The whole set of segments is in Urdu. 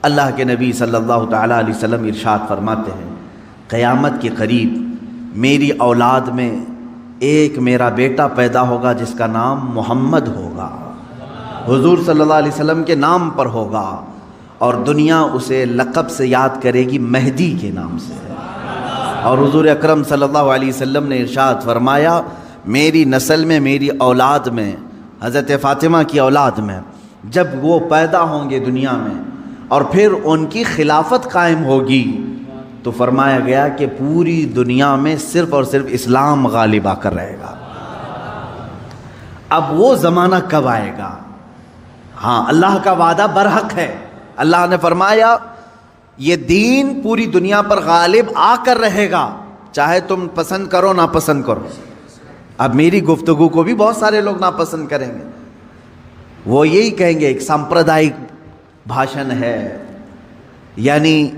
اللہ کے نبی صلی اللہ تعالیٰ علیہ وسلم ارشاد فرماتے ہیں قیامت کے قریب میری اولاد میں ایک میرا بیٹا پیدا ہوگا جس کا نام محمد ہوگا، حضور صلی اللہ علیہ وسلم کے نام پر ہوگا، اور دنیا اسے لقب سے یاد کرے گی مہدی کے نام سے۔ اور حضور اکرم صلی اللہ علیہ وسلم نے ارشاد فرمایا میری نسل میں، میری اولاد میں، حضرت فاطمہ کی اولاد میں جب وہ پیدا ہوں گے دنیا میں اور پھر ان کی خلافت قائم ہوگی تو فرمایا گیا کہ پوری دنیا میں صرف اور صرف اسلام غالب آ کر رہے گا۔ اب وہ زمانہ کب آئے گا؟ ہاں، اللہ کا وعدہ برحق ہے۔ اللہ نے فرمایا یہ دین پوری دنیا پر غالب آ کر رہے گا، چاہے تم پسند کرو نہ پسند کرو۔ اب میری گفتگو کو بھی بہت سارے لوگ ناپسند کریں گے، وہ یہی کہیں گے ایک سامپردائک بھاشن ہے، یعنی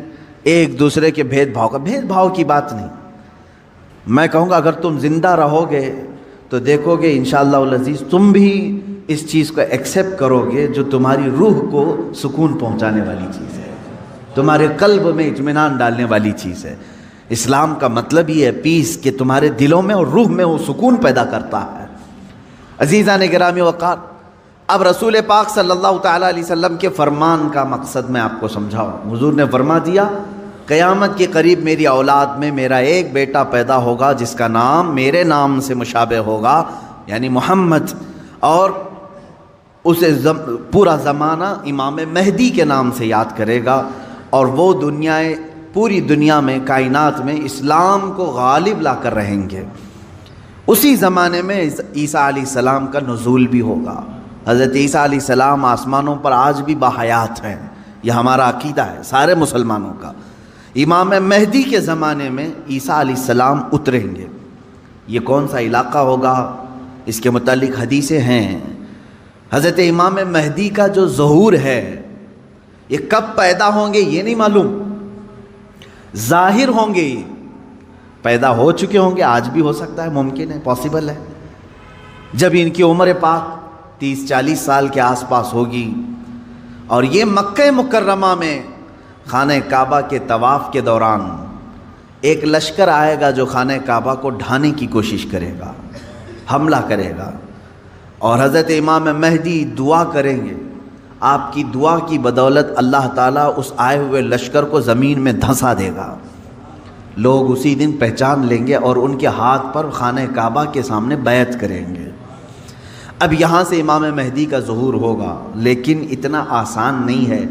ایک دوسرے کے بھید بھاؤ کی بات نہیں۔ میں کہوں گا اگر تم زندہ رہو گے تو دیکھو گے انشاءاللہ العزیز تم بھی اس چیز کو ایکسیپٹ کرو گے جو تمہاری روح کو سکون پہنچانے والی چیز ہے، تمہارے قلب میں اطمینان ڈالنے والی چیز ہے۔ اسلام کا مطلب یہ ہے پیس، کہ تمہارے دلوں میں اور روح میں وہ سکون پیدا کرتا ہے۔ عزیزان گرامی وقار، اب رسول پاک صلی اللہ تعالیٰ علیہ وسلم کے فرمان کا مقصد میں آپ کو سمجھاؤں۔ حضور نے فرما دیا قیامت کے قریب میری اولاد میں میرا ایک بیٹا پیدا ہوگا جس کا نام میرے نام سے مشابہ ہوگا، یعنی محمد، اور اسے پورا زمانہ امام مہدی کے نام سے یاد کرے گا، اور وہ پوری دنیا میں، کائنات میں اسلام کو غالب لا کر رہیں گے۔ اسی زمانے میں عیسیٰ علیہ السلام کا نزول بھی ہوگا۔ حضرت عیسیٰ علیہ السلام آسمانوں پر آج بھی باحیات ہیں، یہ ہمارا عقیدہ ہے سارے مسلمانوں کا۔ امام مہدی کے زمانے میں عیسیٰ علیہ السلام اتریں گے۔ یہ کون سا علاقہ ہوگا اس کے متعلق حدیثیں ہیں۔ حضرت امام مہدی کا جو ظہور ہے یہ کب پیدا ہوں گے یہ نہیں معلوم، ظاہر ہوں گے، پیدا ہو چکے ہوں گے، آج بھی ہو سکتا ہے، ممکن ہے، پاسبل ہے۔ جب ان کی عمر پاک 30-40 سال کے آس پاس ہوگی اور یہ مکہ مکرمہ میں خانہ کعبہ کے طواف کے دوران ایک لشکر آئے گا جو خانہ کعبہ کو ڈھانے کی کوشش کرے گا، حملہ کرے گا، اور حضرت امام مہدی دعا کریں گے۔ آپ کی دعا کی بدولت اللہ تعالیٰ اس آئے ہوئے لشکر کو زمین میں دھنسا دے گا۔ لوگ اسی دن پہچان لیں گے اور ان کے ہاتھ پر خانہ کعبہ کے سامنے بیعت کریں گے۔ اب یہاں سے امام مہدی کا ظہور ہوگا، لیکن اتنا آسان نہیں ہے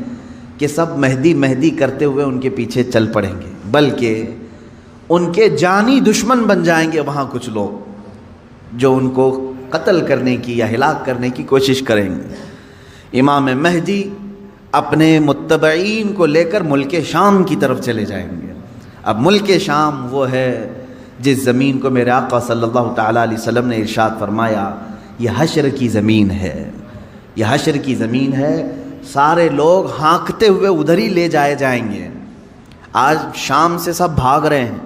کہ سب مہدی مہدی کرتے ہوئے ان کے پیچھے چل پڑیں گے، بلکہ ان کے جانی دشمن بن جائیں گے وہاں کچھ لوگ جو ان کو قتل کرنے کی یا ہلاک کرنے کی کوشش کریں گے۔ امام مہدی اپنے متبعین کو لے کر ملک شام کی طرف چلے جائیں گے۔ اب ملک شام وہ ہے جس زمین کو میرے آقا صلی اللہ تعالیٰ علیہ وسلم نے ارشاد فرمایا یہ حشر کی زمین ہے، یہ حشر کی زمین ہے، سارے لوگ ہانکتے ہوئے ادھر ہی لے جائے جائیں گے۔ آج شام سے سب بھاگ رہے ہیں،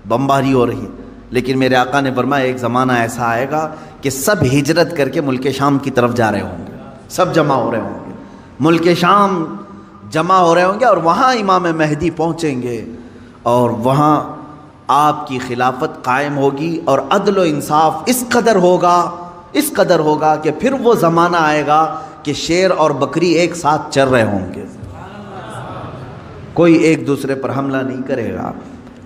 بمباری ہو رہی ہے، لیکن میرے آقا نے فرمایا ایک زمانہ ایسا آئے گا کہ سب ہجرت کر کے ملک شام کی طرف جا رہے ہوں گے، سب جمع ہو رہے ہوں گے، ملک شام جمع ہو رہے ہوں گے، اور وہاں امام مہدی پہنچیں گے، اور وہاں آپ کی خلافت قائم ہوگی، اور عدل و انصاف اس قدر ہوگا کہ پھر وہ زمانہ آئے گا کہ شیر اور بکری ایک ساتھ چر رہے ہوں گے، کوئی ایک دوسرے پر حملہ نہیں کرے گا،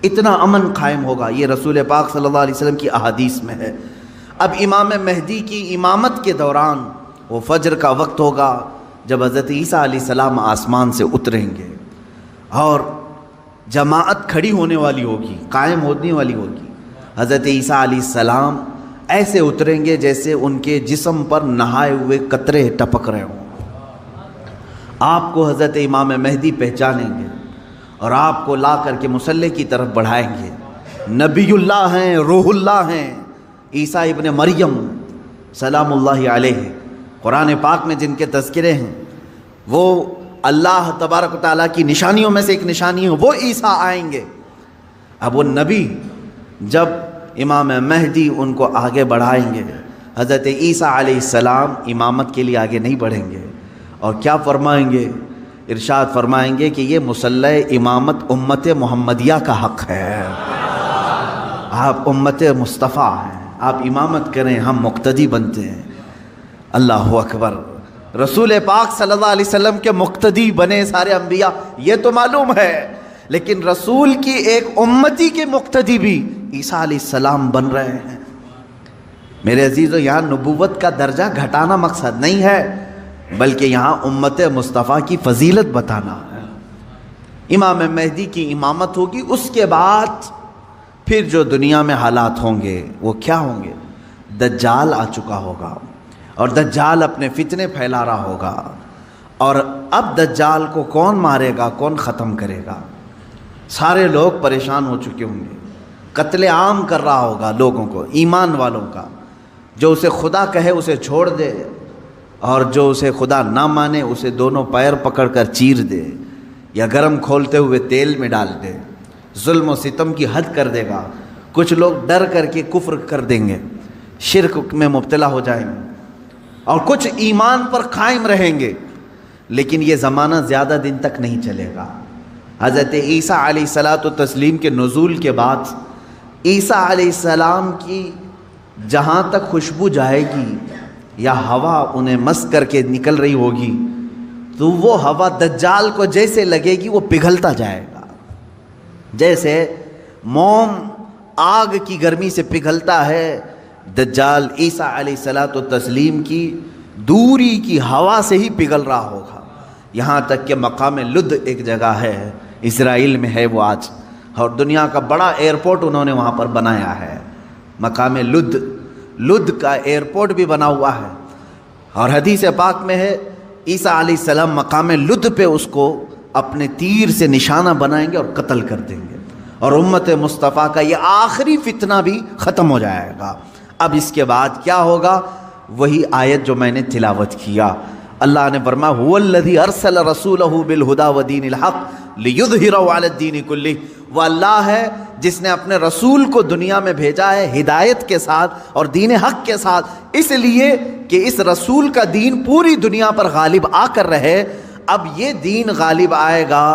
اتنا امن قائم ہوگا۔ یہ رسول پاک صلی اللہ علیہ وسلم کی احادیث میں ہے۔ اب امام مہدی کی امامت کے دوران وہ فجر کا وقت ہوگا جب حضرت عیسیٰ علیہ السلام آسمان سے اتریں گے، اور جماعت کھڑی ہونے والی ہوگی، قائم ہونے والی ہوگی۔ حضرت عیسیٰ علیہ السلام ایسے اتریں گے جیسے ان کے جسم پر نہائے ہوئے قطرے ٹپک رہے ہوں۔ آپ کو حضرت امام مہدی پہچانیں گے اور آپ کو لا کر کے مصلی کی طرف بڑھائیں گے۔ نبی اللہ ہیں، روح اللہ ہیں، عیسیٰ ابن مریم سلام اللہ علیہ، قرآن پاک میں جن کے تذکرے ہیں، وہ اللہ تبارک و تعالیٰ کی نشانیوں میں سے ایک نشانی ہے، وہ عیسیٰ آئیں گے۔ اب وہ نبی جب امام مہدی ان کو آگے بڑھائیں گے، حضرت عیسیٰ علیہ السلام امامت کے لیے آگے نہیں بڑھیں گے، اور کیا فرمائیں گے ارشاد فرمائیں گے کہ یہ مصلح امامت امت محمدیہ کا حق ہے، آپ امت مصطفیٰ ہیں، آپ امامت کریں، ہم مقتدی بنتے ہیں۔ اللہ اکبر، رسول پاک صلی اللہ علیہ وسلم کے مقتدی بنے سارے انبیاء، یہ تو معلوم ہے، لیکن رسول کی ایک امتی کے مقتدی بھی عیسیٰ علیہ السلام بن رہے ہیں۔ میرے عزیزو، یہاں نبوت کا درجہ گھٹانا مقصد نہیں ہے، بلکہ یہاں امت مصطفیٰ کی فضیلت بتانا ہے۔ امام مہدی کی امامت ہوگی، اس کے بعد پھر جو دنیا میں حالات ہوں گے وہ کیا ہوں گے؟ دجال آ چکا ہوگا، اور دجال اپنے فتنے پھیلا رہا ہوگا، اور اب دجال کو کون مارے گا، کون ختم کرے گا؟ سارے لوگ پریشان ہو چکے ہوں گے، قتل عام کر رہا ہوگا لوگوں کو، ایمان والوں کا، جو اسے خدا کہے اسے چھوڑ دے، اور جو اسے خدا نہ مانے اسے دونوں پیر پکڑ کر چیر دے یا گرم کھولتے ہوئے تیل میں ڈال دے، ظلم و ستم کی حد کر دے گا۔ کچھ لوگ ڈر کر کے کفر کر دیں گے، شرک میں مبتلا ہو جائیں گے، اور کچھ ایمان پر قائم رہیں گے، لیکن یہ زمانہ زیادہ دن تک نہیں چلے گا۔ حضرت عیسیٰ علیہ الصلاۃ والتسلیم کے نزول کے بعد عیسیٰ علیہ السلام کی جہاں تک خوشبو جائے گی یا ہوا انہیں مس کر کے نکل رہی ہوگی، تو وہ ہوا دجال کو جیسے لگے گی وہ پگھلتا جائے گا، جیسے موم آگ کی گرمی سے پگھلتا ہے، دجال عیسیٰ علیہ الصلاۃ والتسلیم کی دوری کی ہوا سے ہی پگھل رہا ہوگا۔ یہاں تک کہ مقام لد ایک جگہ ہے، اسرائیل میں ہے وہ آج، اور دنیا کا بڑا ایئرپورٹ انہوں نے وہاں پر بنایا ہے، مقام لد، لد کا ایئرپورٹ بھی بنا ہوا ہے، اور حدیث پاک میں ہے عیسیٰ علیہ السلام مقام لد پہ اس کو اپنے تیر سے نشانہ بنائیں گے اور قتل کر دیں گے، اور امت مصطفیٰ کا یہ آخری فتنہ بھی ختم ہو جائے گا۔ اب اس کے بعد کیا ہوگا؟ وہی آیت جو میں نے تلاوت کیا، اللہ نے فرمایا هو الذی ارسل رسولہ بالہدی ودین الحق لیظہرہ علی الدین کلہ، وہ اللہ ہے جس نے اپنے رسول کو دنیا میں بھیجا ہے ہدایت کے ساتھ اور دین حق کے ساتھ، اس لیے کہ اس رسول کا دین پوری دنیا پر غالب آ کر رہے۔ اب یہ دین غالب آئے گا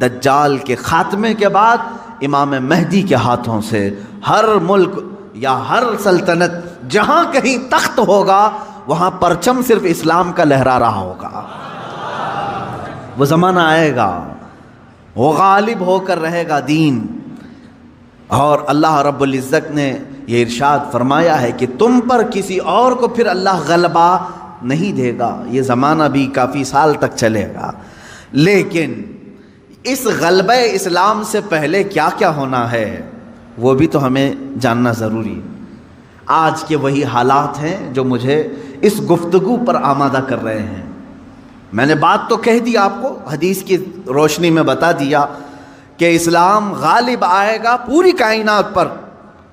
دجال کے خاتمے کے بعد، امام مہدی کے ہاتھوں سے۔ ہر ملک یا ہر سلطنت جہاں کہیں تخت ہوگا وہاں پرچم صرف اسلام کا لہرا رہا ہوگا۔ وہ زمانہ آئے گا، وہ غالب ہو کر رہے گا دین، اور اللہ رب العزت نے یہ ارشاد فرمایا ہے کہ تم پر کسی اور کو پھر اللہ غلبہ نہیں دے گا۔ یہ زمانہ بھی کافی سال تک چلے گا، لیکن اس غلبہ اسلام سے پہلے کیا کیا ہونا ہے وہ بھی تو ہمیں جاننا ضروری ہے۔ آج کے وہی حالات ہیں جو مجھے اس گفتگو پر آمادہ کر رہے ہیں۔ میں نے بات تو کہہ دی، آپ کو حدیث کی روشنی میں بتا دیا کہ اسلام غالب آئے گا پوری کائنات پر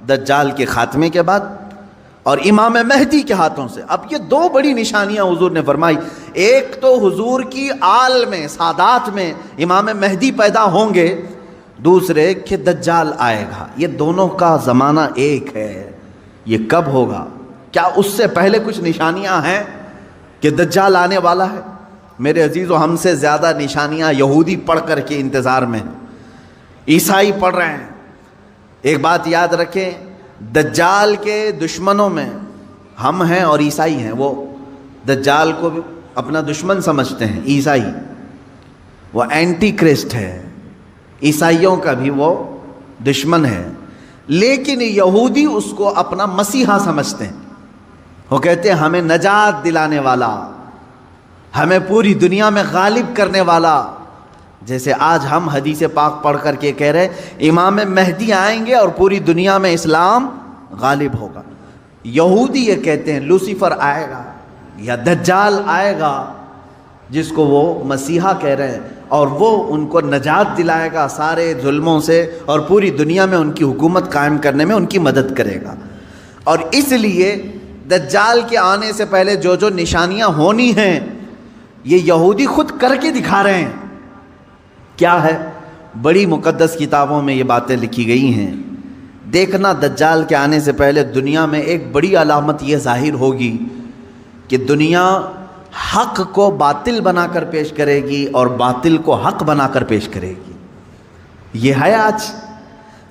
دجال کے خاتمے کے بعد اور امام مہدی کے ہاتھوں سے۔ اب یہ دو بڑی نشانیاں حضور نے فرمائی، ایک تو حضور کی آل میں سادات میں امام مہدی پیدا ہوں گے، دوسرے کہ دجال آئے گا۔ یہ دونوں کا زمانہ ایک ہے۔ یہ کب ہوگا؟ کیا اس سے پہلے کچھ نشانیاں ہیں کہ دجال آنے والا ہے؟ میرے عزیزو، ہم سے زیادہ نشانیاں یہودی پڑھ کر کے انتظار میں ہیں، عیسائی پڑھ رہے ہیں۔ ایک بات یاد رکھیں، دجال کے دشمنوں میں ہم ہیں اور عیسائی ہیں۔ وہ دجال کو اپنا دشمن سمجھتے ہیں عیسائی، وہ اینٹی کرسٹ ہے، عیسائیوں کا بھی وہ دشمن ہے، لیکن یہودی اس کو اپنا مسیحا سمجھتے ہیں۔ وہ کہتے ہیں ہمیں نجات دلانے والا، ہمیں پوری دنیا میں غالب کرنے والا۔ جیسے آج ہم حدیث پاک پڑھ کر کے کہہ رہے امام مہدی آئیں گے اور پوری دنیا میں اسلام غالب ہوگا، یہودی یہ کہتے ہیں لوسیفر آئے گا یا دجال آئے گا، جس کو وہ مسیحا کہہ رہے ہیں، اور وہ ان کو نجات دلائے گا سارے ظلموں سے اور پوری دنیا میں ان کی حکومت قائم کرنے میں ان کی مدد کرے گا۔ اور اس لیے دجال کے آنے سے پہلے جو جو نشانیاں ہونی ہیں یہ یہودی خود کر کے دکھا رہے ہیں۔ کیا ہے؟ بڑی مقدس کتابوں میں یہ باتیں لکھی گئی ہیں۔ دیکھنا دجال کے آنے سے پہلے دنیا میں ایک بڑی علامت یہ ظاہر ہوگی کہ دنیا حق کو باطل بنا کر پیش کرے گی اور باطل کو حق بنا کر پیش کرے گی. یہ ہے آج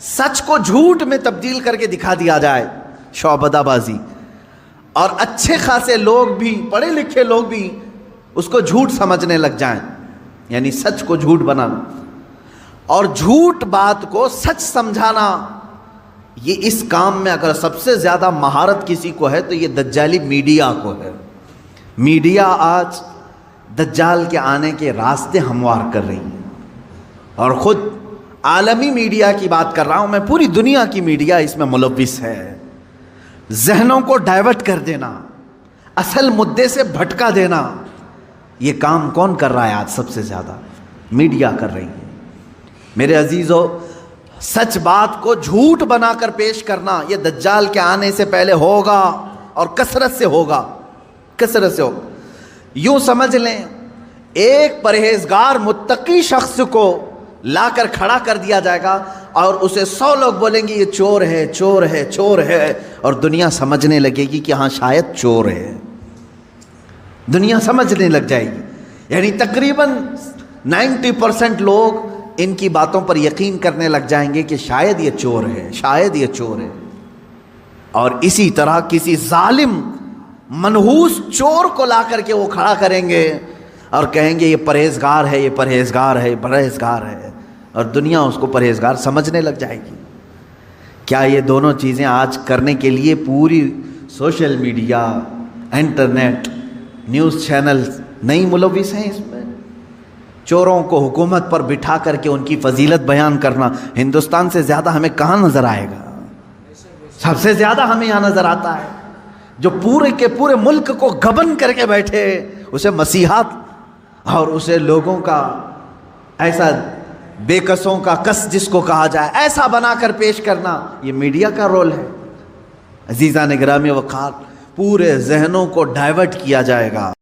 سچ کو جھوٹ میں تبدیل کر کے دکھا دیا جائے، شعبدہ بازی، اور اچھے خاصے لوگ بھی، پڑھے لکھے لوگ بھی اس کو جھوٹ سمجھنے لگ جائیں، یعنی سچ کو جھوٹ بنانا اور جھوٹ بات کو سچ سمجھانا. یہ اس کام میں اگر سب سے زیادہ مہارت کسی کو ہے تو یہ دجالی میڈیا کو ہے. میڈیا آج دجال کے آنے کے راستے ہموار کر رہی ہے، اور خود عالمی میڈیا کی بات کر رہا ہوں میں، پوری دنیا کی میڈیا اس میں ملوث ہے. ذہنوں کو ڈائیورٹ کر دینا، اصل مدے سے بھٹکا دینا، یہ کام کون کر رہا ہے آج؟ سب سے زیادہ میڈیا کر رہی ہے. میرے عزیزو، سچ بات کو جھوٹ بنا کر پیش کرنا یہ دجال کے آنے سے پہلے ہوگا، اور کثرت سے ہوگا، کثرت سے ہوگا. یوں سمجھ لیں ایک پرہیزگار متقی شخص کو لا کر کھڑا کر دیا جائے گا اور اسے 100 لوگ بولیں گے یہ چور ہے، چور ہے، چور ہے، اور دنیا سمجھنے لگے گی کہ ہاں شاید چور ہے. دنیا سمجھنے لگ جائے گی. یعنی تقریباً 90% لوگ ان کی باتوں پر یقین کرنے لگ جائیں گے کہ شاید یہ چور ہے، شاید یہ چور ہے. اور اسی طرح کسی ظالم منحوس چور کو لا کر کے وہ کھڑا کریں گے اور کہیں گے یہ پرہیزگار ہے، یہ پرہیزگار ہے، یہ پرہیزگار ہے، اور دنیا اس کو پرہیزگار سمجھنے لگ جائے گی. کیا یہ دونوں چیزیں آج کرنے کے لیے پوری social media, internet, news channel نہیں ملوث ہیں اس میں؟ چوروں کو حکومت پر بٹھا کر کے ان کی فضیلت بیان کرنا ہندوستان سے زیادہ ہمیں کہاں نظر آئے گا؟ سب سے زیادہ ہمیں یہاں نظر آتا ہے. جو پورے کے پورے ملک کو گبن کر کے بیٹھے، اسے مسیحات اور اسے لوگوں کا ایسا بے کسوں کا کس جس کو کہا جائے ایسا بنا کر پیش کرنا، یہ میڈیا کا رول ہے. عزیزان گرامی وقار، پورے ذہنوں کو ڈائیورٹ کیا جائے گا.